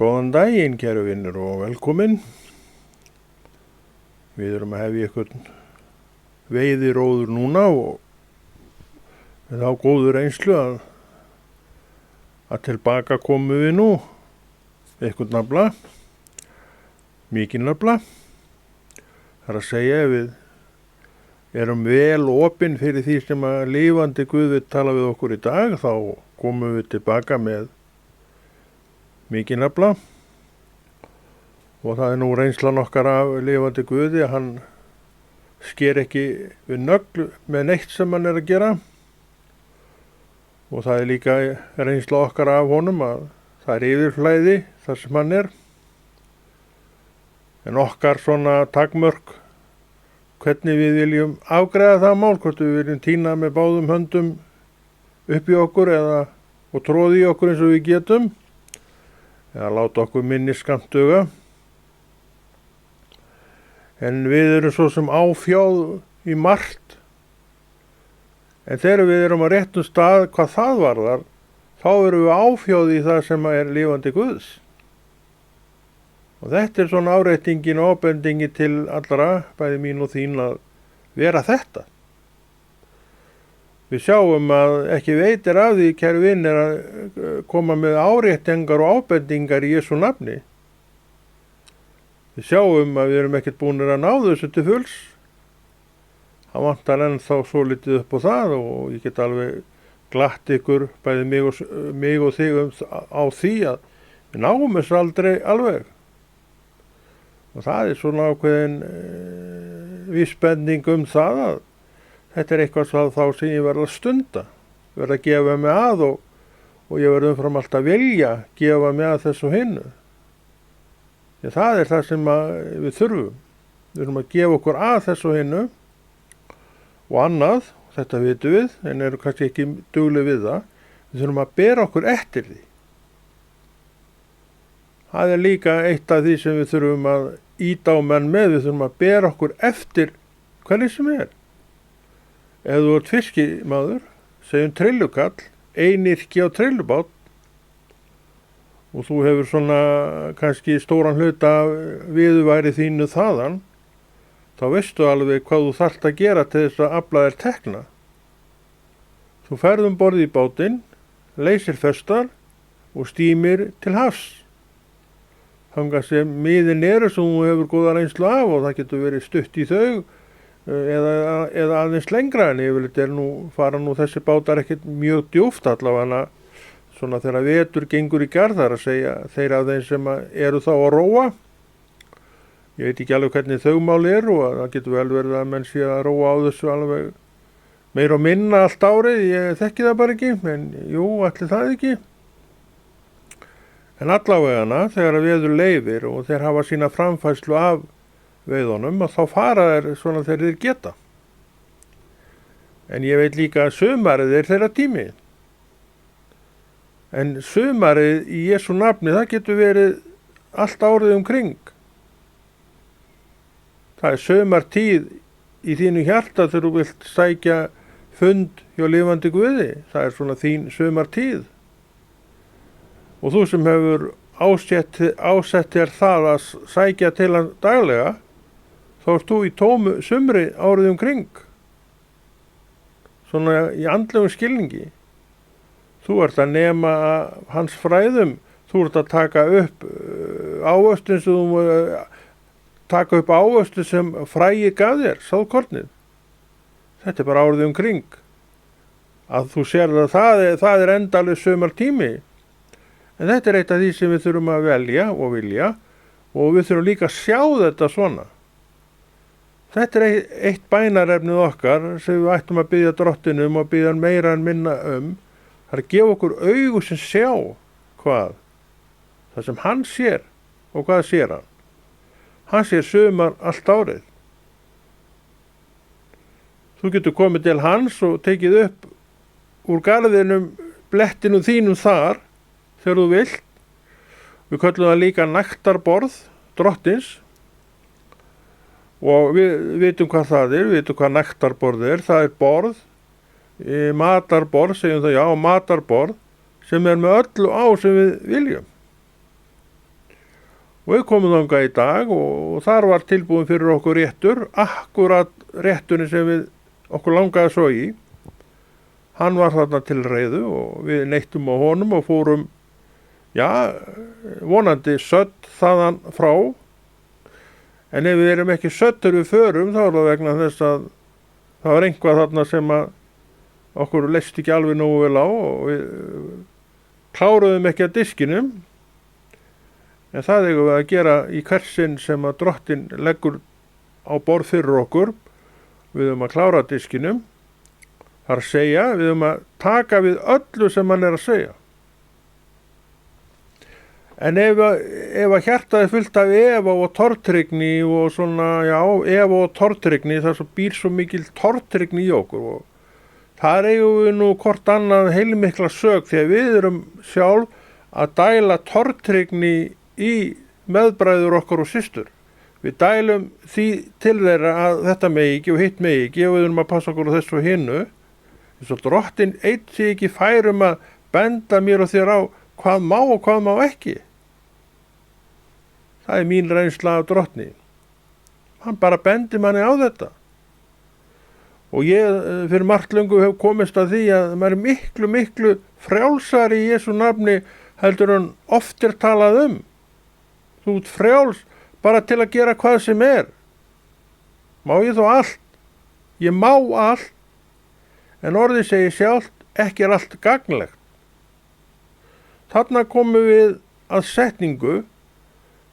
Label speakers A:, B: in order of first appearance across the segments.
A: Góðan daginn, kæru vinnur og velkomin. Við erum að hefja einhvern veiðiróður núna og við þá góður reynslu að tilbaka komum við nú einhvern nafla, mikinn nafla. Það er að segja ef við erum vel opin fyrir því sem að lifandi Guð vill tala við okkur í dag, þá komum við tilbaka með mikinn nafla. Og það er nú reynslan okkar af lifandi Guði að hann sker ekki við nögl með neitt sem hann er að gera. Og það er líka reynsla okkar af honum að það er yfirflæði þar sem hann er. En okkar svona takmörk, hvernig við viljum afgreiða það mál, hvort við viljum tína með báðum höndum upp í okkur og tróði í okkur eins og við getum, eða láta okkur minni skammt duga. En við erum svo sem áfjáð í margt. En þegar við erum á réttum stað hvað það varðar, þá erum við áfjáð í það sem er lifandi Guðs. Og þetta er svona áreitingin og ábendingi til allra, bæði mín og þín, að vera þetta. Við sjáum að ekki veitir af því, kæru vinir, að koma með áreitingar og ábendingar í Jesú nafni. Við sjáum að við erum ekkert búnir að ná þessu til fulls. Það vantar ennþá svo litið upp á það og ég get alveg glatt ykkur, bæði mig og þig á því að við náum þessu aldrei alveg. Og það er svona ákveðin vísbending það að þetta er eitthvað þá sem ég verð að stunda. Verð að gefa mig að og ég verð umfram allt að vilja gefa mig að þessu hinnu. Því það er það sem við þurfum. Við þurfum að gefa okkur að þessu hinnu og annað, þetta vitum við, en eru kannski ekki dugleg við það. Við þurfum að bera okkur eftir því. Það er líka eitt af því sem við þurfum að ýta á menn með, við þurfum að bera okkur eftir hvernig sem er. Ef þú ert fiskimaður, segjum trillukall, einyrki á trillubát, og þú hefur svona kannski stóran hluta viðurværi þínu þaðan, þá veistu alveg hvað þú þarft að gera til þess að afla þér tekna. Þú ferð borð í bátinn, leysir festar og stýmir til hafs. Þangað sem miðin eru sem þú hefur góða reynslu af og það getur verið stutt í þau eða aðeins lengra, en yfirleitt fara þessi bátar ekkert mjög djúpt allavega. Svona þegar vetur gengur í garð, þar að segja þeir af þeim sem eru þá að róa. Ég veit ekki alveg hvernig þau mál eru og það getur vel verið að menn sé að róa á þessu alveg meira og minna allt árið, ég þekki það bara ekki, en jú, ætli það ekki. En allavegana, þegar veður leyfir og þeir hafa sína framfærslu af veiðunum, að þá fara þeir svona þegar þeir geta. En ég veit líka að sumarið er þeirra tími. En sumarið í Jesú nafni, það getur verið allt árið kring. Það er sumartíð í þínu hjarta þegar þú vilt sækja fund hjá lifandi Guði. Það er svona þín sumartíð. Og þú sem hefur ásett þér það að sækja til hann daglega, þá ert þú í tómu sumri árið kring. Svona í andlegum skilningi. Þú ert að nema hans fræðum, þú ert að taka upp ávöxtun sem fræi gaf þér, sáðkornið. Þetta er bara árið kring. Að þú sér að það er endalega sumartími. En þetta er eitt af því sem við þurfum að velja og vilja og við þurfum líka að sjá þetta svona. Þetta er eitt bænarefnið okkar sem við ættum að biðja drottinum og biðja meira en minna Það er að gefa okkur augu sem sjá hvað? Það sem hann sér og hvað sér hann? Hann sér sumar allt árið. Þú getur komið til hans og tekið upp úr garðinum blettinum þínum þar þegar þú vilt. Við köllum það líka nektarborð drottins og við vitum hvað það er, við vitum hvað nektarborð er. Það er borð, matarborð, segjum það já, matarborð sem er með öllu á sem við viljum. Og við komum þangað í dag og þar var tilbúin fyrir okkur réttur, akkurat réttunni sem okkur langaði svo í. Hann var þarna til reiðu og við neittum á honum og fórum, vonandi sött þaðan frá. En ef við erum ekki söttur við förum, þá er það vegna þess að það var einhvað þarna sem að okkur leist ekki alveg nógu vel á og við kláruðum ekki að diskinum. En það eigum við að gera í hvert sinn sem að Drottinn leggur á borð fyrir okkur. Við höfum að klára diskinum. Það er að segja, við höfum að taka við öllu sem hann er að segja. En ef að hjartað er fullt af efa og tortryggni og svona, efa og tortryggni, það svo býr svo mikil tortryggni í okkur og þar eigum við nú hvort annað heilmikla sök þegar við erum sjálf að dæla tortryggni í meðbræður okkar og systur. Við dælum því til þeirra að þetta megi ekki og hitt megi ekki og við erum að passa okkur á þessu og hinnu. Þess að Drottinn einn sé ekki færum að benda mér og þér á hvað má og hvað má ekki. Það er mín reynsla af Drottni. Hann bara bendi manni á þetta. Og ég fyrir margt löngu hef komist að því að maður er miklu, miklu frjálsari í Jesú nafni heldur en oft er talað um. Þú ert frjáls bara til að gera hvað sem er. Má ég þó allt? Ég má allt. En orðið segir sjálft, ekki er allt gagnlegt. Þarna komum við að setningu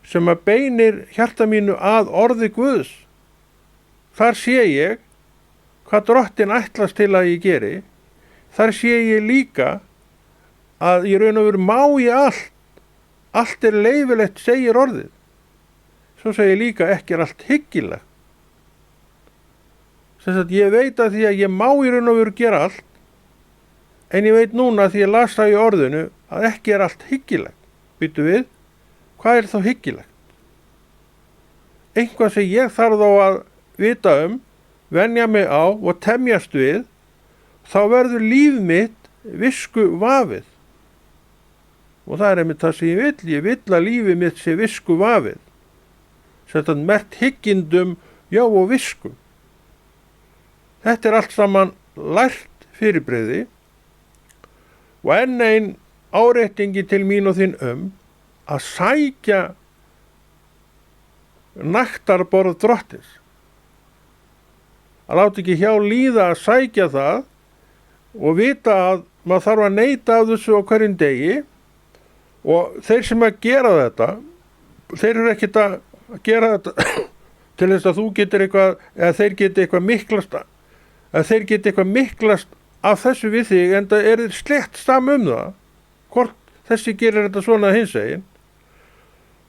A: sem að beinir hjarta mínu að orði Guðs. Þar sé ég hvað Drottinn ætlast til að ég geri. Þar sé ég líka að í raun og veru má ég allt. Allt er leyfilegt, segir orðið. Svo segir líka ekki er allt hyggilegt. Þess að ég veit að því að ég má í raun og veru gera allt, en ég veit núna því ég las það í orðinu að ekki er allt hyggilegt. Býtu við, hvað er þá hyggilegt? Eitthvað sem ég þarf þá að vita venja mig á og temjast við, þá verður líf mitt visku vafið. Og það er einmitt það sem ég vill að lífi mitt sé visku vafið. Þetta mert hyggindum, og visku. Þetta er allt saman lært fyrirbrigði og enn ein áréttingi til mín og þín að sækja nægtarborð Drottins. Að láta ekki hjá líða að sækja það og vita að maður þarf að neita af þessu á hverjum degi og þeir sem að gera þetta, þeir eru ekkert að gera þetta til þess að þú getur eitthvað, eða þeir geti eitthvað miklast af þessu við þig, en það er slett sam það, hvort þessi gerir þetta svona hinsegin.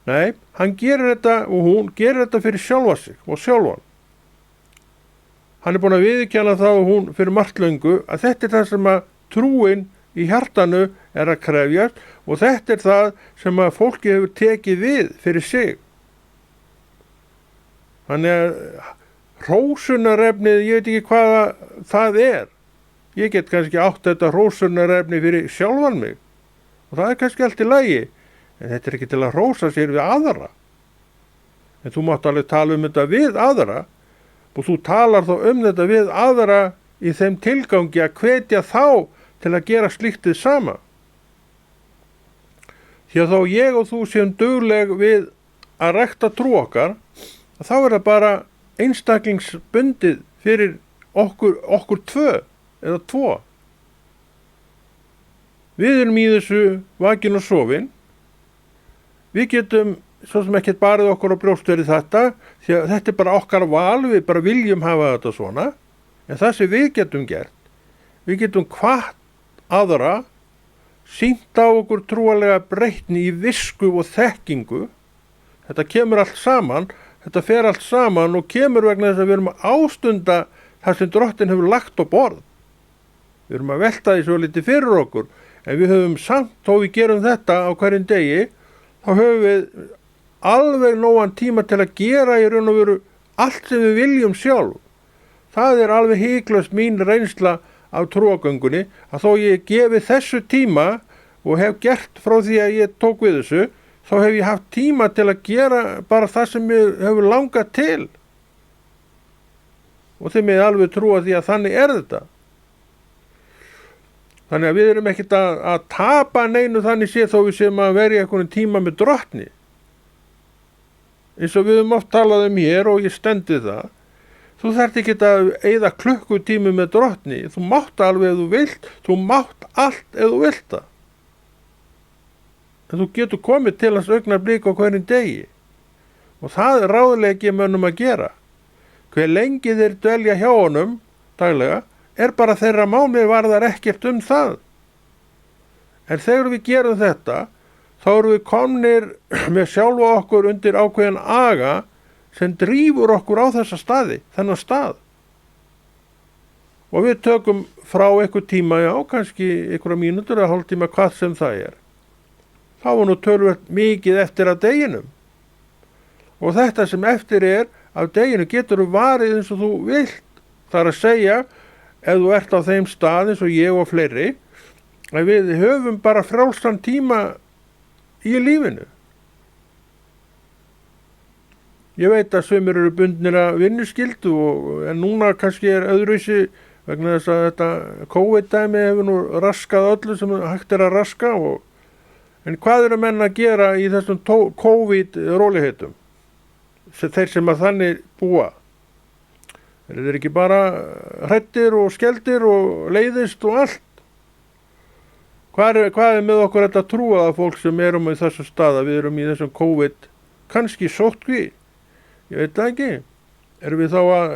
A: Nei, hann gerir þetta og hún gerir þetta fyrir sjálfa sig og sjálfan. Hann er búin að viðurkenna það og hún fyrir margt löngu að þetta er það sem að trúin í hjartanu er að krefjast og þetta er það sem að fólki hefur tekið við fyrir sig. Þannig að hrósunarefnið, ég veit ekki hvað það er. Ég get kannski átt þetta hrósunarefni fyrir sjálfan mig og það er kannski allt í lagi, en þetta er ekki til að hrósa sér við aðra. En þú mátt alveg tala þetta við aðra og þú talar þá þetta við aðra í þeim tilgangi að hvetja þá til að gera slíktið sama. Því að þá ég og þú séum dugleg við að rækta trú okkar, þá er það bara einstaklingsbundið fyrir okkur tvö eða tvo. Við erum í þessu vakin og sofin. Við getum svo sem ekkert barið okkur á brjóst verið þetta, því að þetta er bara okkar val, við bara viljum hafa þetta svona, en það sem við getum gert, við getum hvatt aðra, sýnt á okkur trúalega breytni í visku og þekkingu. Þetta kemur allt saman, þetta fer allt saman og kemur vegna þess að við erum að ástunda það sem Drottinn hefur lagt á borð. Við erum að velta því svo litið fyrir okkur, en við höfum samt, þó við gerum þetta á hverjum degi, þá höfum við alveg nógan tíma til að gera í raun og veru allt sem við viljum sjálf. Það er alveg hiklaust mín reynsla af trúagöngunni, að þó ég gefi þessu tíma og hef gert frá því að ég tók við þessu, þá hef ég haft tíma til að gera bara það sem ég hefur langað til. Og þið með alveg trúa því að þannig þetta. Þannig að við erum ekkert að tapa neinu þannig séð þó við séum að vera í einhvern tíma með Drottni. Eins og við höfum oft talað hér og ég stendi það. Þú þarft ekki að eyða klukkutími með Drottni. Þú mátt alveg ef þú vilt, þú mátt allt ef þú vilt það. En þú getur komið til hans augnablik á hverjum degi. Og það er ráðlegi mönnum að gera. Hver lengi þeir dvelja hjá honum daglega, er bara þeirra máli varðar ekkert það. En þegar við gerum þetta, þá erum við komnir með sjálfa okkur undir ákveðin aga sem drífur okkur á þessa staði, þennan stað. Og við tökum frá einhver tíma, já, kannski einhverja mínútur eða hálftíma, hvað sem það er. Þá var nú töluvert mikið eftir af deginum. Og þetta sem eftir er af deginu getur þú varið eins og þú vilt. Það er að segja, ef þú ert á þeim stað eins og ég og fleiri, að við höfum bara frjálsan tíma í lífinu. Ég veit að sumir eru bundnir að vinnuskyldu en núna kannski er öðruvísi vegna þess að þetta COVID-dæmi hefur nú raskað öllu sem hægt er að raska. En hvað eru menn að gera í þessum COVID-róliheitum? Þeir sem að þannig búa. Er þeir ekki bara hræddir og skeldir og leiðist og allt? Hvað er með okkur þetta trúaða fólk sem erum í þessu staða? Við erum í þessum COVID, kannski sóttkví. Ég veit það ekki. Erum við þá að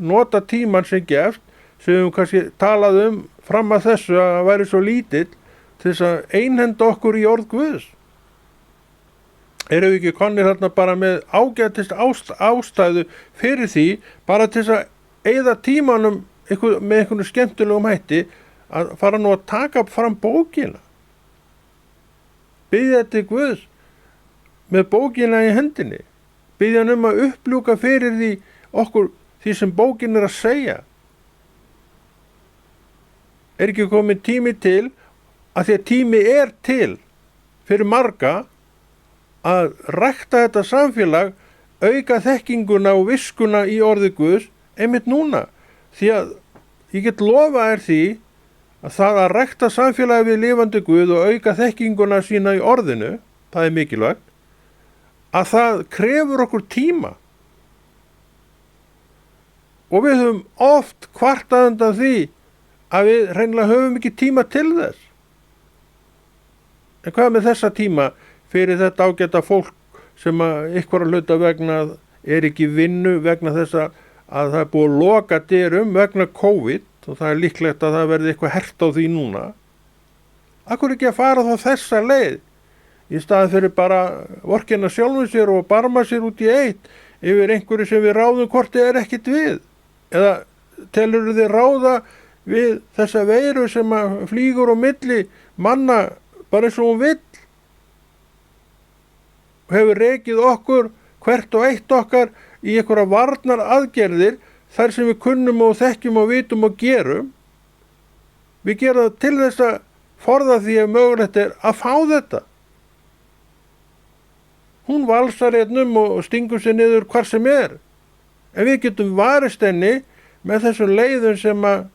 A: nota tíman sem gefst, sem við kannski talað fram að þessu að væri svo lítill til þess að einhenda okkur í orð Guðs? Erum við ekki komnir þarna bara með ágætist ástæðu fyrir því, bara til þess að eyða tímanum með einhvern skemmtilegum hætti, að fara nú að taka fram bókina? Biðja til Guðs með bókina í hendinni. Biðja hann að uppljúka fyrir því sem bókin er að segja. Er ekki komin tími til, að því að tími er til fyrir marga að rækta þetta samfélag, auka þekkinguna og viskuna í orði Guðs einmitt núna. Því að ég get lofa því að það að rækta samfélagi við lifandi Guð og auka þekkinguna sína í orðinu, það er mikilvægt, að það krefur okkur tíma. Og við höfum oft kvartað undan því að við hreinlega höfum ekki tíma til þess. En hvað með þessa tíma fyrir þetta ágæta fólk sem að einhverja hluta vegna er ekki í vinnu vegna þess að það er búið að loka dyrum vegna COVID og það er líklegt að það verði eitthvað hert á því núna. Akkur ekki að fara þá þessa leið í staði fyrir bara vorkenna sjálfum sér og barma sér út í eitt yfir einhverju sem við ráðum hvort er ekkit við? Eða telur þið ráða við þessa veiru sem að flýgur á milli manna bara eins og hún vill? Og hefur rekið okkur, hvert og eitt okkar, í einhverja varnar aðgerðir þar sem við kunnum og þekkjum og vitum og gerum. Við gerum það til þess að forða því að mögulegt er að fá þetta. Hún valsar og stingur sér niður hvar sem er. En við getum varist henni með þessum leiðum sem að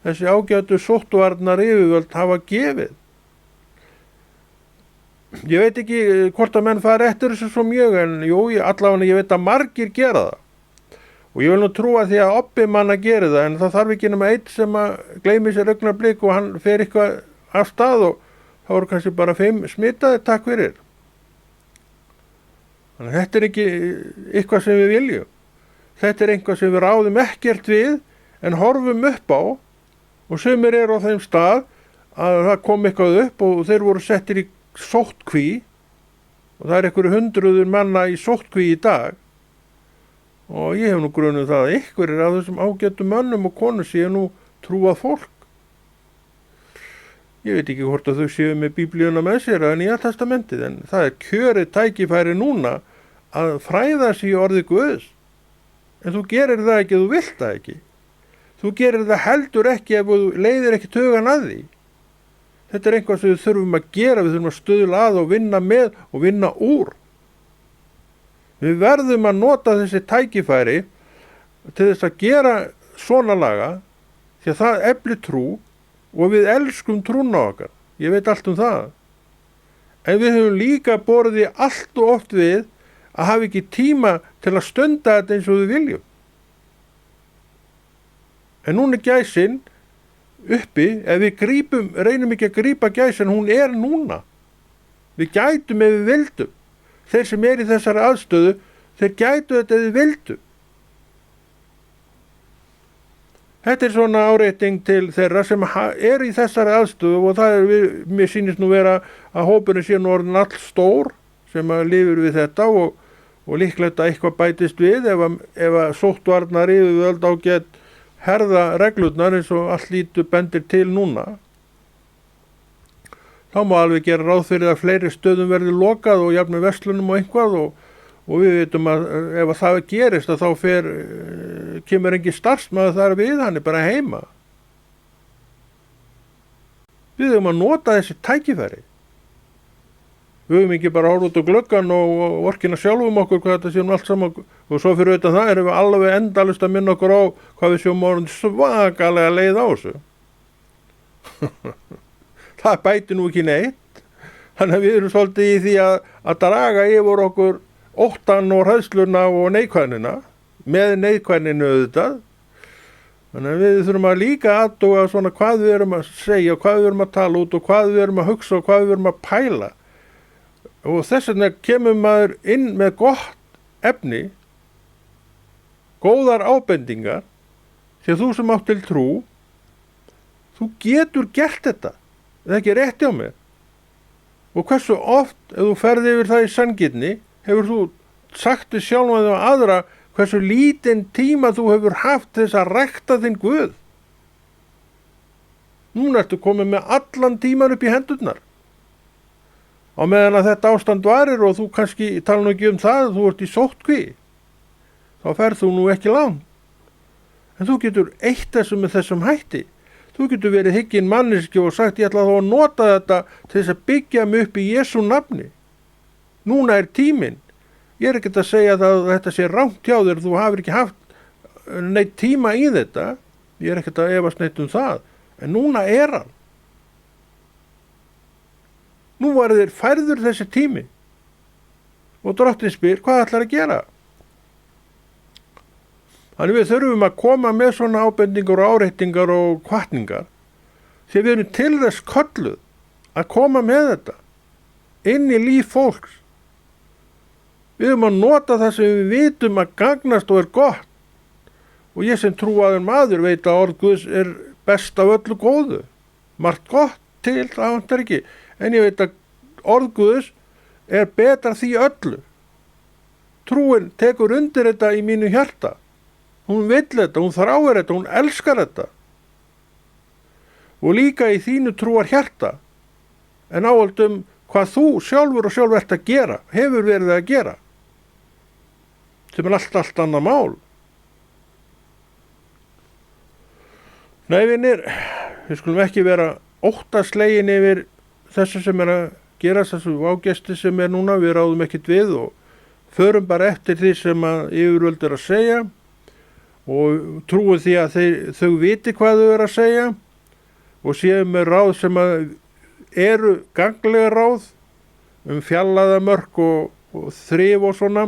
A: þessi ágætu sóttvarnar yfirvöld hafa gefið. Ég veit ekki hvort að menn fara eftir þessu svo mjög, en allavega ég veit að margir gera það. Og ég vil nú trúa því að obbi manna geri það, en það þarf ekki nema einn sem að gleymi sér augnablik og hann fer eitthvað af stað og þá eru kannski bara 5 smitaði, takk fyrir. Þannig að þetta er ekki eitthvað sem við viljum. Þetta er eitthvað sem við ráðum ekkert við en horfum upp á, og sumir eru á þeim stað að það kom eitthvað upp og þeir voru settir í sóttkví og það er einhverju 100 manna í sóttkví í dag. Og ég hef nú grunum það að einhverjir af þessum ágætu mönnum og konur séu nú trúað fólk. Ég veit ekki hvort að þau séu með Biblíuna með sér eða Nýja testamentið, en það er kjörið tækifæri núna að fræða sig í orði Guðs. En þú gerir það ekki, þú vilt það ekki. Þú gerir það heldur ekki ef þú leiðir ekki tugan að því. Þetta er eitthvað sem við þurfum að gera, við þurfum að stuðla að og vinna með og vinna úr. Við verðum að nota þessi tækifæri til þess að gera svona laga, því að það eflir trú og við elskum trúna okkar. Ég veit allt um það. En við höfum líka borðið í allt og oft við að hafa ekki tíma til að stunda þetta eins og við viljum. En núna er gæsin uppi, ef við reynum ekki að grípa gæsin, hún er núna. Við gætum ef við vildum. Þeir sem er í þessari aðstöðu, þeir gætu þetta ef við vildum. Þetta er svona áreiting til þeirra sem er í þessari aðstöðu og það er, mér sýnist nú vera að hópurinn sé nú orðin all stór sem að lifir við þetta og líklegt að eitthvað bætist við ef að sóttvarnar yfirvöld á get herða reglurnar eins og allt lítur bendir til núna. Þá má alveg gera ráð fyrir að fleiri stöðum verði lokað og jafnvel verslunum og eitthvað og við veitum að ef að það gerist að þá kemur engin starfsmaður þar við, hann er bara heima. Við höfum að nota þessi tækifæri. Við höfum ekki bara horfa út á gluggann og vorkina sjálfum okkur hvað þetta séum allt saman og svo fyrir auðvitað það erum við alveg endalaust að minna okkur á hvað við séum orðin svakalega leið á þessu. Það bæti nú ekki neitt. Þannig að við erum svolítið í því að draga yfir okkur óttan og hræðsluna og neikvæðnina, með neikvæðninu auðvitað. Þannig að við þurfum að líka athuga svona hvað við erum að segja, hvað við erum að tala út og hvað við erum að hugsa og hvað við erum að pæla. Og þess vegna kemur maður inn með gott efni, góðar ábendingar, því að þú sem átt til trú, þú getur gert þetta, það er ekki rétt hjá mér. Og hversu oft, ef þú ferði yfir það í sanngirni, hefur þú sagt þér sjálfan og aðra hversu lítinn tíma þú hefur haft þess að rækta þinn Guð. Núna ertu komið með allan tíman upp í hendurnar. Á meðan að þetta ástand varir og þú kannski tala nú ekki um það, þú ert í sóttkví. Þá ferð þú nú ekki langt. En þú getur eitt þessu með þessum hætti. Þú getur verið hygginn manneskja og sagt ég ætla þá að nota þetta til þess að byggja mig upp í Jesú nafni. Núna er tíminn. Ég er ekkert að segja að þetta sé rangt hjá þér, þú hafir ekki haft neitt tíma í þetta. Ég er ekkert að efast neitt um það. En núna er hann. Nú var þér færður þessi tími. Og Drottinn spyr, hvað ætlar að gera? Þannig við þurfum að koma með svona ábendingar og áreitingar og hvatningar. Því við erum til þess kölluð að koma með þetta inn í líf fólks. Við höfum að nota það sem við vitum að gagnast og er gott. Og ég sem trúaður maður veit að orð Guðs er best af öllu góðu. Margt gott til, það vantar ekki. En ég veit að orð Guðs er betra því öllu. Trúin tekur undir þetta í mínu hjarta. Hún vill þetta, hún þráir þetta, hún elskar þetta. Og líka í þínu trúar hjarta. En áhaldum hvað þú sjálfur og sjálf ert að gera, hefur verið að gera. Sem er allt annað mál. Nei, vinir, við skulum ekki vera óttaslegin yfir þessu sem er að gera, þessu vágesti sem er núna, við ráðum ekkert við og förum bara eftir því sem að yfirvöld er að segja og trúum því að þau viti hvað þau eru að segja og séum með ráð sem að eru ganglega ráð fjallaðamörk og þrif og svona.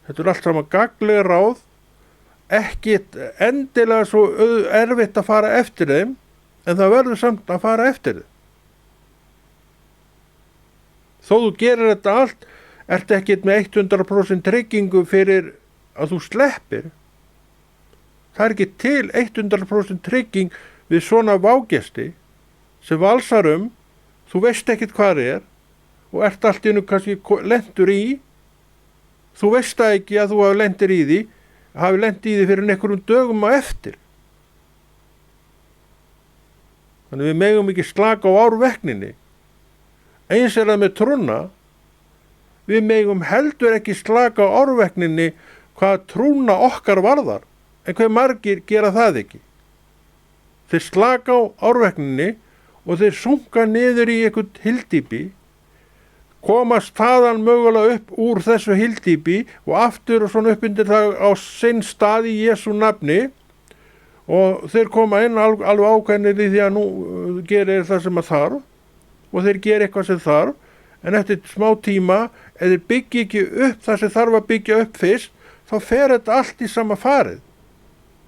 A: Þetta er allt saman ganglega ráð, ekki endilega svo erfitt að fara eftir þeim, en það verður samt að fara eftir þeim. Þó þú gerir þetta allt, ertu ekkert með 100% tryggingu fyrir að þú sleppir. Það er ekki til 100% trygging við svona vágesti sem valsar þú veist ekkert hvað er og ert allt í einu kannski lentur í, þú veist það ekki að þú hafi lentir í því, hafi lent í því fyrir einhverjum dögum á eftir. Þannig við megum ekki slaka á árvekninni. Eins er það með trúna, við megum heldur ekki slaka á árvekninni hvað trúna okkar varðar, en hver margir gera það ekki. Þeir slaka á árvekninni og þeir sunka niður í einhvern hyldýpi, komast þaðan mögulega upp úr þessu hyldýpi og aftur og svona upp undir það á sinn stað í Jesú nafni, og þeir koma inn alveg ákveðnir í því að nú gerir það sem að þarf, og þeir gera eitthvað sem þarf, en eftir smá tíma, ef þeir byggja ekki upp það sem þarf að byggja upp fyrst, þá fer þetta allt í sama farið.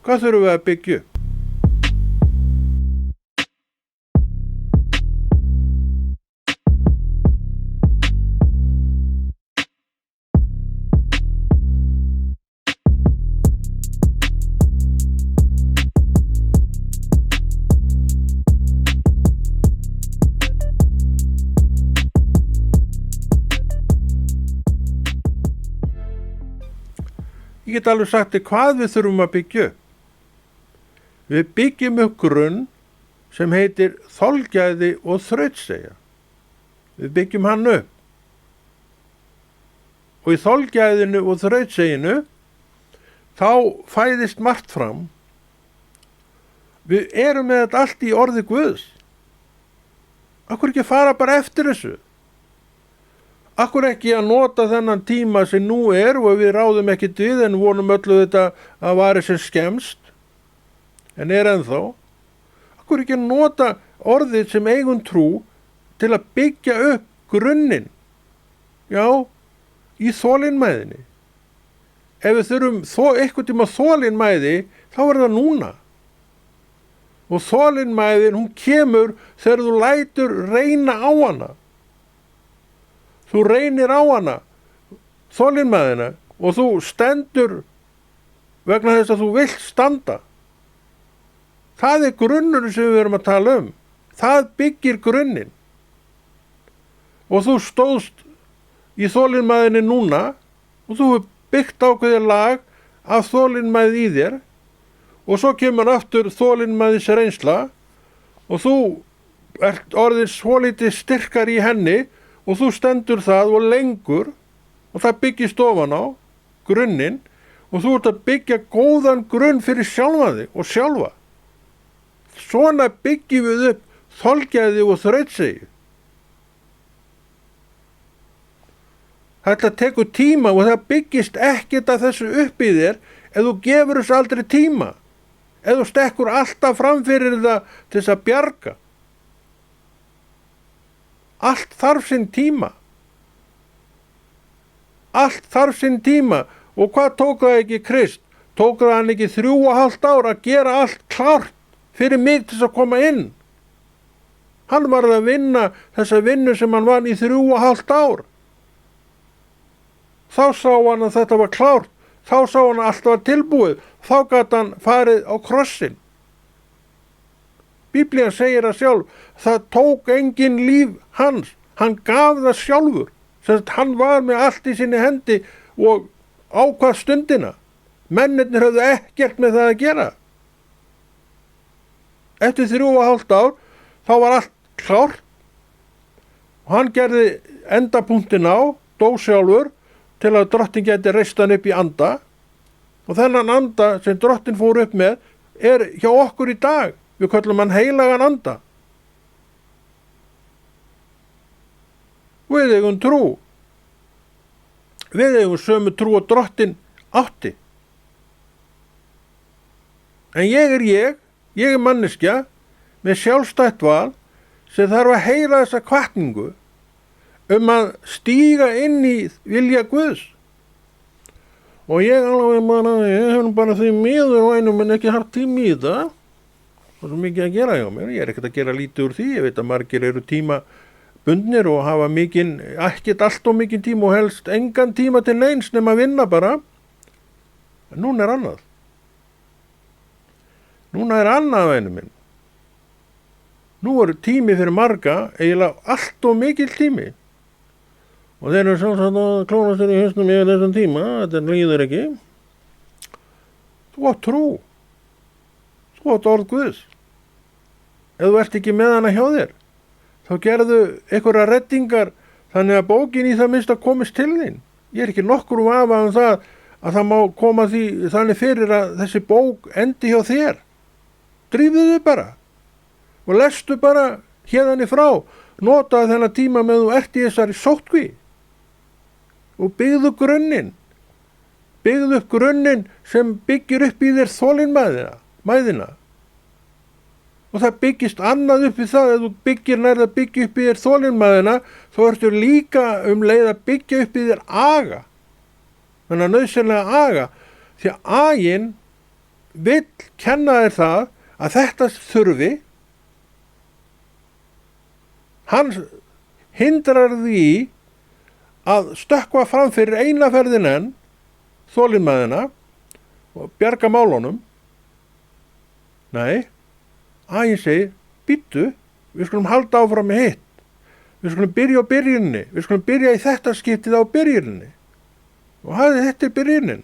A: Hvað þurfum við að byggja upp? Ég get alveg sagt þér hvað við þurfum að byggja upp. Við byggjum upp grunn sem heitir þolgæði og þrautseigja. Við byggjum hann upp. Og í þolgæðinu og þrautseiginu þá fæðist margt fram. Við erum með þetta allt í orði Guðs. Akkur ekki fara bara eftir þessu? Akkur ekki að nota þennan tíma sem nú og við ráðum ekkert við en vonum öllu þetta að vari sem skemmst, en ennþá. Akkur ekki að nota orðið sem eigum trú til að byggja upp grunninn, já, í þolinmæðinni. Ef við þurfum eitthvað tíma þolinmæði, þá það núna. Og þolinmæðin, hún kemur þegar þú lætur reyna á hana. Þú reynir á hana, þolinmæðina, og þú stendur vegna þess að þú vilt standa. Það grunnurinn sem við erum að tala um. Það byggir grunninn. Og þú stóðst í þolinmæðinni núna og þú hefur byggt ákveðið lag af þolinmæði í þér, og svo kemur aftur þolinmæðis reynsla og þú ert orðin svolítið styrkar í henni og þú stendur það og lengur og það byggist ofan á grunninn, og þú ert að byggja góðan grunn fyrir sjálfa þig og sjálfa. Svona byggjum við upp þolgæði og þrautseigju. Þetta tekur tíma og það byggist ekkert að þessu upp í þér ef þú gefur þessu aldrei tíma. Ef þú stekkur alltaf fram fyrir það til þess að bjarga. Allt þarf sinn tíma. Allt þarf sinn tíma. Og hvað tók það ekki Krist? Tók það hann ekki 3,5 ár að gera allt klárt fyrir mig til að koma inn? Hann var að vinna þessa vinnu sem hann vann í 3,5 ár. Þá sá hann að þetta var klárt. Þá sá hann að allt var tilbúið. Þá gat hann farið á krossin. Biblían segir það sjálf, það tók engin líf hans, hann gaf það sjálfur, sem hann var með allt í sinni hendi og ákvað stundina. Mennirnir höfðu ekkert með það að gera. Eftir 3,5 ár, þá var allt klárt og hann gerði endapunktin á, dó sjálfur, til að drottin geti reist hann upp í anda, og þennan anda sem drottin fór upp með hjá okkur í dag. Við köllum hann heilagan anda. Við eigum trú. Við eigum sömu trú og drottin átti. En ég er manneskja með sjálfstætt val sem þarf að heyra þessa hvatningu að stíga inn í vilja Guðs. Og ég hef bara því miður og einum en ekki haft tíma í það. Það er svo mikið að gera hjá mér. Ég ekkert að gera lítið úr því. Ég veit að margir eru tímabundnir og hafa ekkert allt of mikinn tíma og helst engan tíma til neins nema að vinna bara. En núna er annað. Núna er annað, vinur minn. Nú er tími fyrir marga eiginlega allt of mikill tími. Og þeir eru sjálfsagt að klóna sér í hausnum yfir þessum tíma. Þetta líður ekki. Þú átt trú. Þú átt orð Guðs. Ef þú ert ekki með hana hjá þér, þá gerðu einhverja reddingar þannig að bókin í það minnst að komist til þín. Ég er ekki nokkur vafa það að það má koma því þannig fyrir að þessi bók endi hjá þér. Drífðu þig bara og lestu bara hérðan í frá, notaðu þennan tíma með þú ert í þessari sótkví og byggðu grunninn. Byggðu upp grunninn sem byggir upp í þér þolinmæðina. Og það byggist annað upp í það, ef þú byggir nærða að byggja upp í þér þolinmæðina, þá ertu líka leið að byggja upp í þér aga. Þannig að nauðsynlega aga. Því að aginn vill kenna þér það að þetta þurfi. Hann hindrar því að stökkva fram fyrir eina ferðin enn þolinmæðina og bjarga málunum. Nei, aginn segir, bíddu, við skulum halda áfram með hitt. Við skulum byrja á byrjuninni. Við skulum byrja í þetta skiptið á byrjuninni. Og þetta er byrjunin.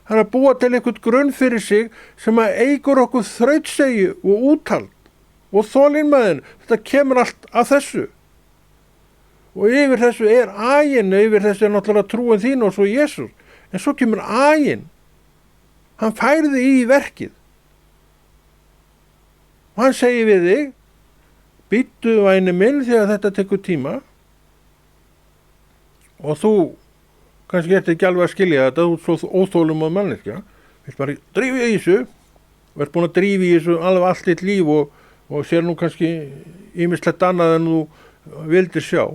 A: Hann að búa til einhvern grunn fyrir sig sem að eigur okkur þrautsegju og úthald og þolinmæðin. Þetta kemur allt af þessu. Og yfir þessu er aginn, yfir þessu er náttúrulega trúin þín og svo Jesús. En svo kemur aginn. Hann færði í verkið. Og hann segir við þig, bíddu væni minn því að þetta tekur tíma. Og þú kannski ert ekki alveg að skilja þetta, þú ert svo óþólum á manneskja. Vilt bara drífa í þessu, og ert búin að drífa í þessu alveg allt þitt líf og sér nú kannski ýmislegt annað en þú vildir sjá.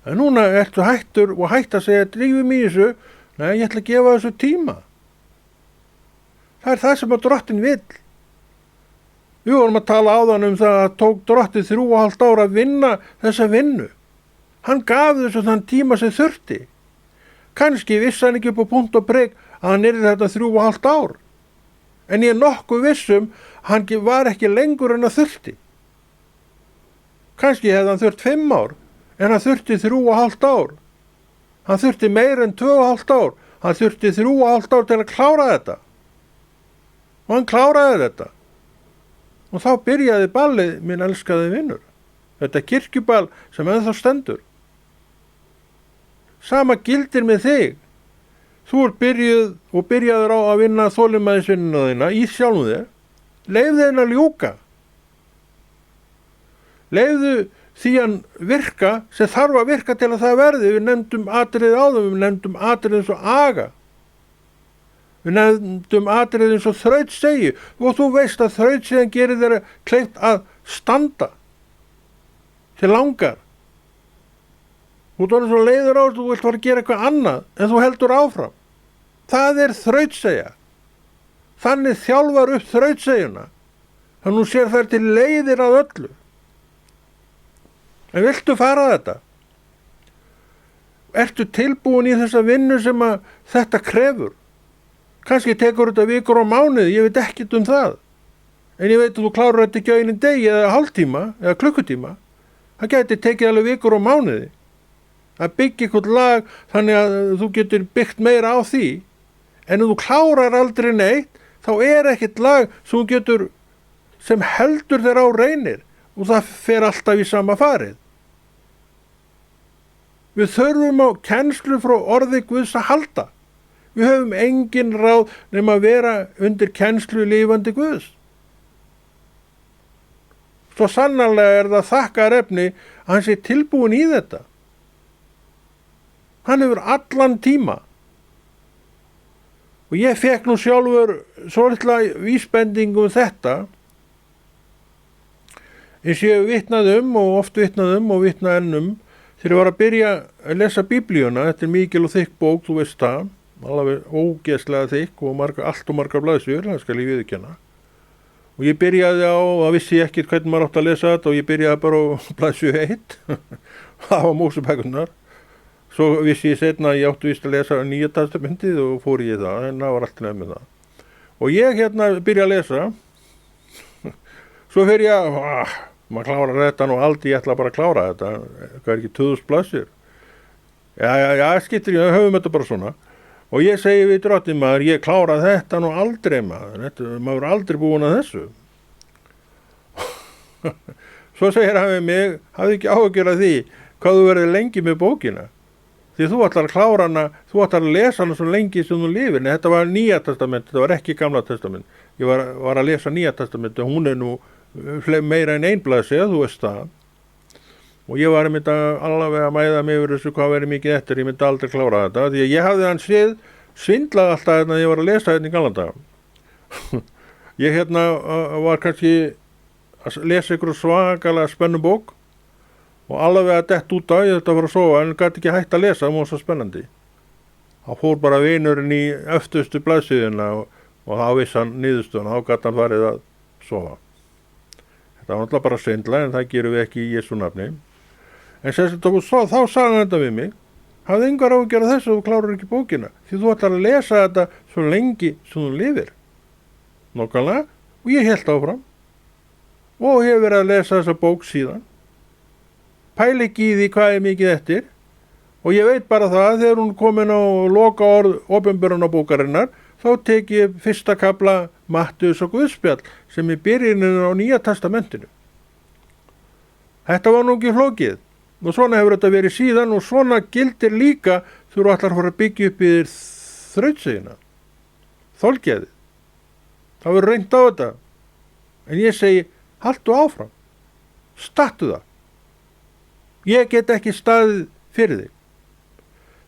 A: En núna ertu hættur og hætt að segja drífum í þessu, nei, ég ætla að gefa þessu tíma. Það er það sem að Drottinn vill. Við vorum að tala áðan það að tók Drottinn 3,5 ár að vinna þessa vinnu. Hann gaf þessu þann tíma sem þurfti. Kannski vissi hann ekki upp á punkt og prik að hann yrði þetta 3,5 ár. En ég er nokkuð vissum hann var ekki lengur en að þurfti. Kannski hefði hann þurft 5 ár, en hann þurfti 3,5 ár. Hann þurfti meir en 2,5 ár. Hann þurfti 3,5 ár til að klára þetta. Og hann kláraði þetta. Og þá byrjaði ballið, minn elskaði vinur. Þetta kirkjuball sem ennþá stendur. Sama gildir með þig. Þú ert byrjaður á að vinna þolinmæðisvinnuna þína í sjálfum þér. Leyfðu henni að ljúka. Leyfðu því að virka sem þarf að virka til að það verði. Við nefndum atriði áðum, við nefndum atriði eins og aga. Við nefndum atriði eins og þrautsegju. Og þú veist að þrautsegjan gerir þér kleift að standa til langar. Þú ert svo leiður á þessu, þú vilt fara að gera eitthvað annað, en þú heldur áfram. Það er þrautseigja. Þannig þjálfar upp þrautsegjuna. Þannig nú sér þær til leiðir að öllu. En viltu fara þetta? Ertu tilbúin í þessa vinnu sem að þetta krefur? Kannski tekur þetta vikur og mánuði, ég veit ekkert það. En ég veit að þú klárar þetta ekki á einu degi eða hálftíma eða klukkutíma. Það gæti tekið alveg vikur og mánuði. Að byggja eitthvað lag þannig að þú getur byggt meira á því. En ef þú klárar aldrei neitt, þá er ekkert lag sem heldur þér á reynir og það fer alltaf í sama farið. Við þurfum á kennslu frá orði Guðs að halda. Við höfum engin ráð nema að vera undir kennslu lifandi Guðs. Svo sannarlega er það þakkarefni að hann sé tilbúin í þetta. Hann hefur allan tíma. Og ég fekk nú sjálfur svolítið vísbendingu þetta. Eins ég vitnað og oft vitnað og vitnað enn þegar ég var að byrja að lesa Biblíuna. Þetta er mikil og þykk bók, þú veist það. Alveg ógeðslega þykk og allt og margar blaðsjur, það skal ég viðurkenna. Og ég byrjaði á, það vissi ég ekkert hvernig maður átt að lesa þetta og ég byrjaði bara á blaðsju 1. Það var Mósebækurnar. Svo vissi ég seinna að ég átti víst að lesa Nýja testamentið og fór ég það, en það var allt nefn með það. Og ég byrja að lesa. Svo fer ég maður klárar þetta nú aldrei, ég ætla bara að klára þetta. Það er ekki 2000 blaðsjur. Já, skiptir ég, höfum þetta bara svona. Og ég segi við Drottinn maður, ég klára þetta nú aldrei maður. Maður er aldrei búin að þessu. Svo segir hann við mig, hafði ekki áhyggjur af því hvað þú verður lengi með bókina. Því þú ætlar að klára hana, þú ætlar að lesa hana svo lengi sem þú lifir. Nei, þetta var Nýja testament, þetta var ekki Gamla testament. Ég var að lesa Nýja testament og hún nú meira en ein blaðsíða, þú veist það. Og ég var einmitt alveg að mæða mig yfir þessu hvað verið mikið eftir, ég myndi aldrei klára þetta, því að ég hafði hann séð svindlað alltaf þegar ég var að lesa þetta í gamla daga. Ég var kannski að lesa ykkur svakalega spennum bók og alveg að dett út á, ég þetta var að sofa, en gæti ekki hægt að lesa, það var svo spennandi. Þá fór bara vinurinn í öftustu blaðsíðuna og þá vissi hann niðurstöðuna, þá gæti hann farið að sofa. Þetta var náttúrulega bara svindla, en það gerum við ekki í Jesú nafni. En þá sagði hann þetta við mig, hafði engar áhyggjur af þessu og þú klárar ekki bókina, því þú ætlar að lesa þetta svo lengi sem þú lifir. Nákvæmlega, og ég hélt áfram og hef verið að lesa þessa bók síðan. Pæli ekki í því hvað er mikið eftir og ég veit bara það þegar hún komin á loka orð opinberunarbókarinnar, þá tek ég fyrsta kafla Matthews og Guðspjall sem er byrjunin á Nýja testamentinu. Þetta var nú ekki flókið. Og svona hefur þetta verið síðan og svona gildir líka þú ætlar að fara að byggja upp í þér þrautseigina, þolgæði. Það verður reynt á þetta. En ég segi, haltu áfram. Stattu það. Ég get ekki staðið fyrir þig.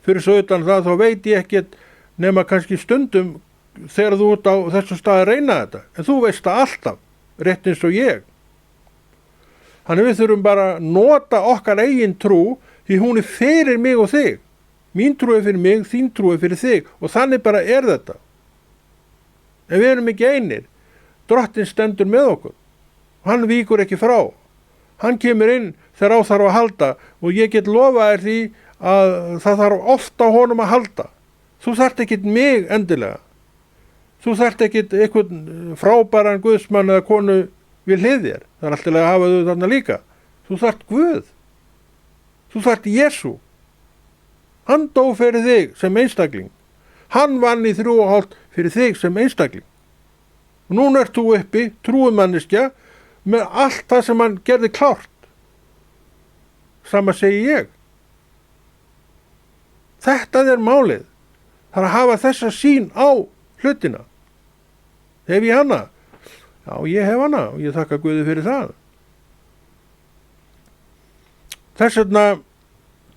A: Fyrir svo utan það þá veit ég ekkert nema kannski stundum þegar þú ert á þessu stað að reyna þetta. En þú veist það alltaf, rétt eins og ég. Þannig við þurfum bara að nota okkar eigin trú því hún er fyrir mig og þig. Mín trú er fyrir mig, þín trú er fyrir þig og þannig bara er þetta. En við erum ekki einir. Drottinn stendur með okkur. Hann víkur ekki frá. Hann kemur inn þegar á þarf að halda og ég get lofað þér því að það þarf ofta á honum að halda. Þú þarft ekkit mig endilega. Þú þarft ekkit einhvern frábæran guðsmann eða konu við hlið þér. Það er alltaf að hafa þau þarna líka. Þú þarft Guð. Þú þarft Jesú. Hann dó fyrir þig sem einstakling. Hann vann í 3,5 fyrir þig sem einstakling. Og núna ert þú uppi, trúumanneskja, með allt það sem hann gerði klárt. Sama segi ég. Þetta er málið. Það er að hafa þessa sýn á hlutina. Hef ég hana? Já, ég hef hana og ég þakka Guði fyrir það. Þess vegna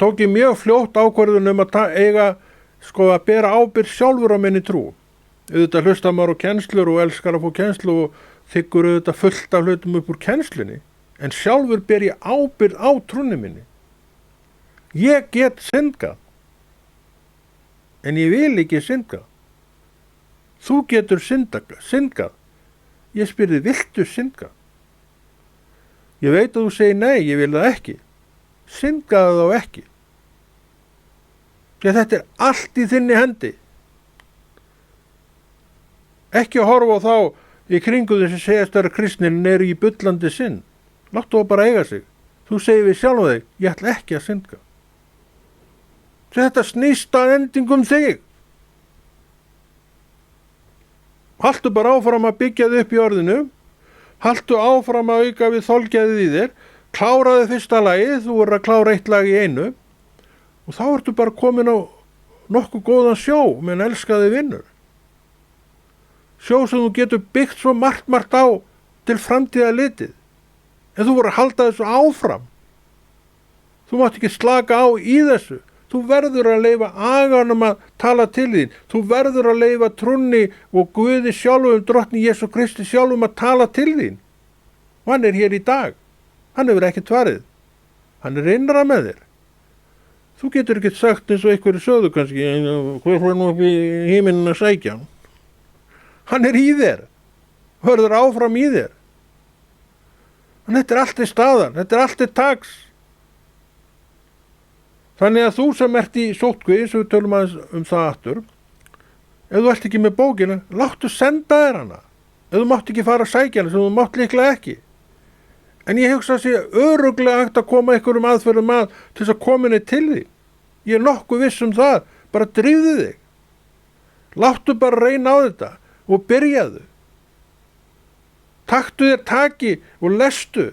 A: tók ég mjög fljótt ákvörðun að bera ábyrgð sjálfur á minni trú. Auðvitað hlustar maður á kennslur og elskar að fá kennslu og þykkur auðvitað fullt af hlutum upp úr kennslunni. En sjálfur ber ég ábyrgð á trúnni minni. Ég get syndgað. En ég vil ekki syndgað. Þú getur syndgað. Ég spyrði, viltu syndgað? Ég veit að þú segir nei, ég vil það ekki. Syndgaðu þá ekki. Því að þetta er allt í þinni hendi. Ekki að horfa á þá í kringu þessi segjast vera kristnin eru í bullandi synd. Láttu þá bara eiga sig. Þú segir við sjálf þig, ég ætla ekki að syndga. Þetta snýst að endingum þig. Haltu bara áfram að byggja þig upp í orðinu. Haltu áfram að auka við þolgæðið í þér. Kláraðu fyrsta lagið, þú verður að klára eitt lag í einu. Og þá ertu bara komin á nokkuð góðan sjó með en elskaði vinnur. Sjó sem þú getur byggt svo margt á til framtíða litið. En þú verður að halda þessu áfram. Þú mátt ekki slaka á í þessu. Þú verður að leyfa aganum að tala til þín. Þú verður að leyfa trúnni og Guði sjálfum, drottni Jesú Kristi sjálfum að tala til þín. Og hann er hér í dag. Hann hefur ekkert farið. Hann er innra með þér. Þú getur ekkert sagt eins og einhverju sögðu kannski, hver fyrir nú upp í himinn að sækja hann. Hann er í þér. Hörður áfram í þér. En þetta er allt í staðan. Þetta er allt í tags. Þannig að þú sem ert í sótkví, eins og við tölum aðeins það aftur, ef þú ert ekki með bókina, láttu senda þér hana. Ef þú mátt ekki fara að sækja hana, sem þú mátt líklega ekki. En ég hugsa að sé örugglega hægt að koma einhverjum aðferðum að til þess að koma henni til því. Ég er nokkuð viss um það, bara drífðu þig. Láttu bara reyna á þetta og byrjaðu. Taktu þér taki og lestu.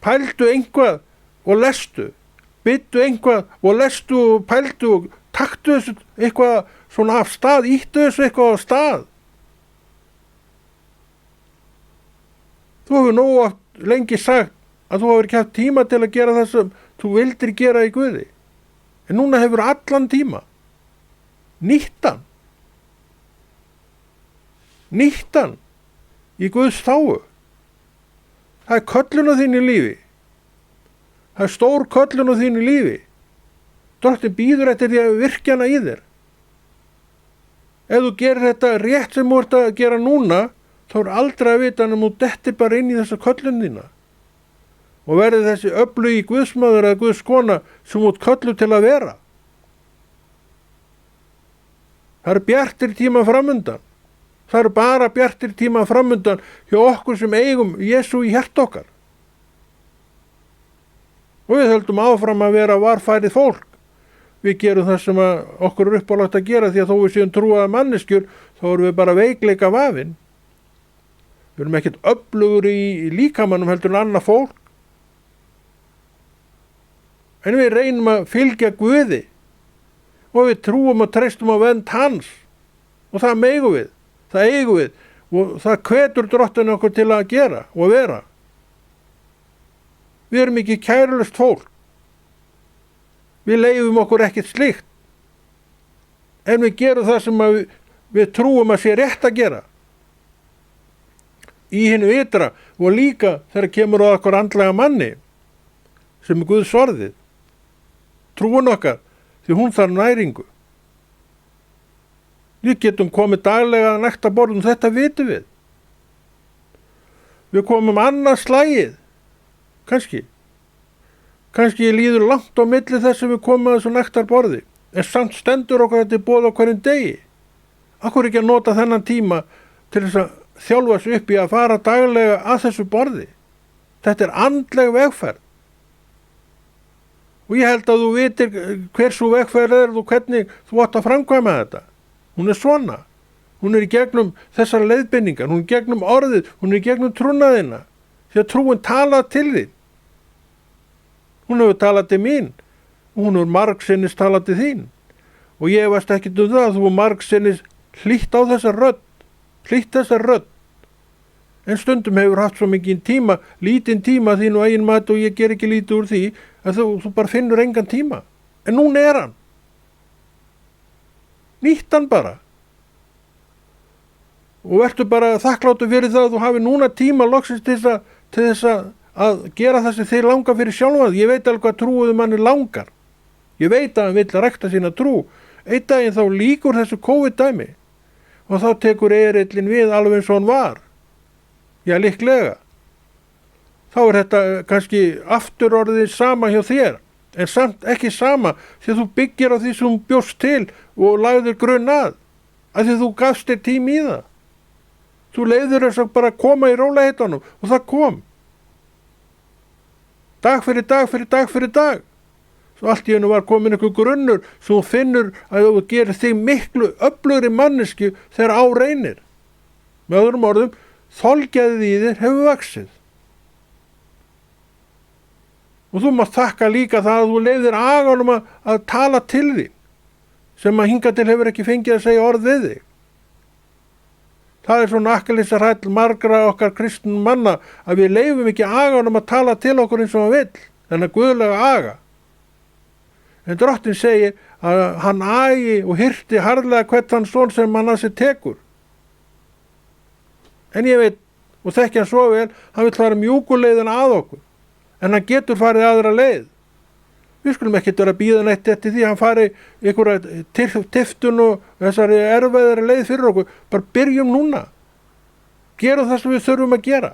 A: Pældu einhvað og lestu. Byttu einhvað og lestu og pældu og taktu þessu eitthvað svona af stað, íttu þessu eitthvað af stað. Þú hefur nógu oft lengi sagt að þú hefur ekki haft tíma til að gera það sem þú vildir gera í Guði. En núna hefur allan tíma. Nýttan. Nýttan í Guðs þágu. Það er köllun á þínu lífi. Það er stór köllun á þínu lífi. Drottinn býður eftir því að virkja hana í þér. Ef þú gerir þetta rétt sem þú ert að gera núna, þá er aldrei að vita en þú dettir bara inn í þessa köllun þína. Og verði þessi öflugi Guðsmaður eða Guðskona sem út köllu til að vera. Það eru bjartir tíma framundan. Það eru bara bjartir tíma framundan hjá okkur sem eigum Jesú í hjarta okkar. Og við höldum áfram að vera varfærið fólk. Við gerum það sem okkur er uppálagt að gera því að þó við séum trúaða manneskjur, þá erum við bara veikleika vafin. Við erum ekkert öflugur í líkamannum heldur en annað fólk. En við reynum að fylgja Guði og við trúum og treystum á vernd hans og það megum við, það eigum við og það hvetur Drottinn okkur til að gera og vera. Við erum ekki kærulaust fólk. Við leyfum okkur ekkert slíkt. En við gerum það sem við trúum að sé rétt að gera. Í hinu ytra og líka þegar kemur á okkur andlega manni sem er Guðs orðið. Trúin okkar því hún þarf næringu. Við getum komið daglega að næsta borðum, þetta vitum við. Við komum annað slagið, kannski líður langt á milli þess að við komum að þessu næktar borði, en samt stendur okkur þetta í boð á hverjum degi. Akkur ekki að nota þennan tíma til þess að þjálfa sig upp í að fara daglega að þessu borði. Þetta er andleg vegferð. Og ég held að þú vitir hversu vegferð er og hvernig þú átt að framkvæma þetta. Hún er svona. Hún er í gegnum þessar leiðbeiningar, hún er í gegnum orðið, hún er í gegnum trúnaðina. Því að trúin tala til þín. Hún hefur talað til mín og hún hefur margsinnis talað til þín. Og ég veist ekki það að þú margsinnis hlýtt á þessa rödd. En stundum hefur haft svo mikið tíma, lítinn tíma þín og eigin mat og ég ger ekki lítið úr því að þú bara finnur engan tíma. En núna er hann. Nýtt hann bara. Og vertu bara þakkláttur fyrir það að þú hafi núna tíma loksins til þess að gera það sem þeir langar fyrir sjálfan. Ég veit alveg hvað trúuðu manni langar. Ég veit að hann vill rækta sína trú. Einn daginn þá líkur þessu COVID-dæmi og þá tekur erillin við alveg eins og hann var. Já, líklega. Þá er þetta kannski aftur orðið sama hjá þér, en samt ekki sama því að þú byggir á því sem þú bjóst til og lagðir grunn að því þú gafst þér tími í það. Þú leiður þess að bara koma í rólegheitunum og það kom. Dag fyrir dag fyrir dag fyrir dag. Svo allt í einu var komin einhver grunnur sem þú finnur að þú gerir þig miklu öflugri mannesku þegar á reynir. Með öðrum orðum, þolgæðið í þér hefur vaxið. Og þú mátt þakka líka það að þú leyfðir aganum að tala til þín sem að hingað til hefur ekki fengið að segja orð við þig. Það er svona akkilísarhæll margra okkar kristnum manna að við leyfum ekki aganum að tala til okkur eins og hann vill, þennan guðlega aga. En Drottinn segir að hann agi og hirti harðlega hvert hann son sem hann að sér tekur. En ég veit, og þekki hann svo vel, hann vill fara mjúkuleiðina að okkur, en hann getur farið aðra leið. Við skulum ekkert vera að bíða neitt eftir því að hann fari einhverja tiftun og þessari erfiðari leið fyrir okkur. Bara byrjum núna. Gerum það sem við þurfum að gera.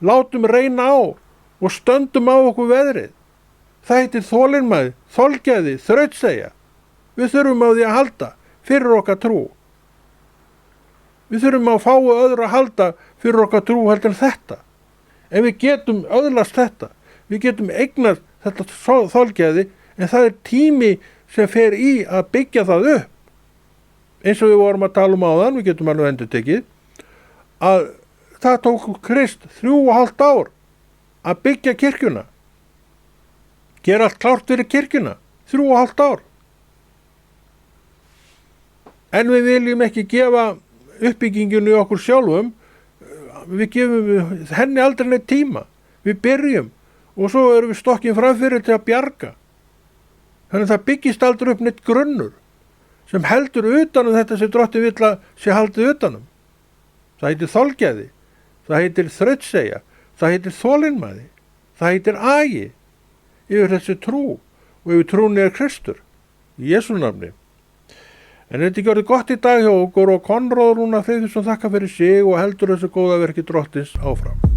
A: Látum reyna á og stöndum á okkur veðrið. Það heitir þolinmæði, þolgæði, þrautseigja. Við þurfum á því að halda fyrir okkar trú. Við þurfum á að fáu öðru að halda fyrir okkar trú heldur en þetta. En við getum öðlast þetta. Við getum eignast þetta þolgæði, en það er tími sem fer í að byggja það upp. Eins og við vorum að tala áðan, við getum alveg endurtekið, að það tók Krist 3,5 ár að byggja kirkjuna. Gera allt klárt fyrir kirkjuna, 3,5 ár. En við viljum ekki gefa uppbyggingunni okkur sjálfum við gefum henni aldrei neitt tíma. Við byrjum og svo erum við stokkin framfyrir til að bjarga. Þannig að það byggist aldrei upp neitt grunnur sem heldur utanum þetta sem Drottinn vill að sé haldið utanum. Það heitir þolgæði, það heitir þrautseigja, það heitir þolinmæði, það heitir agi yfir þessi trú og yfir trúni Kristur í Jesú nafni. En þetta ekki orðið gott í dag hjá okkur og Konráð Rúnar Friðriksson þakka fyrir sig og heldur þessu góða verki Drottins áfram.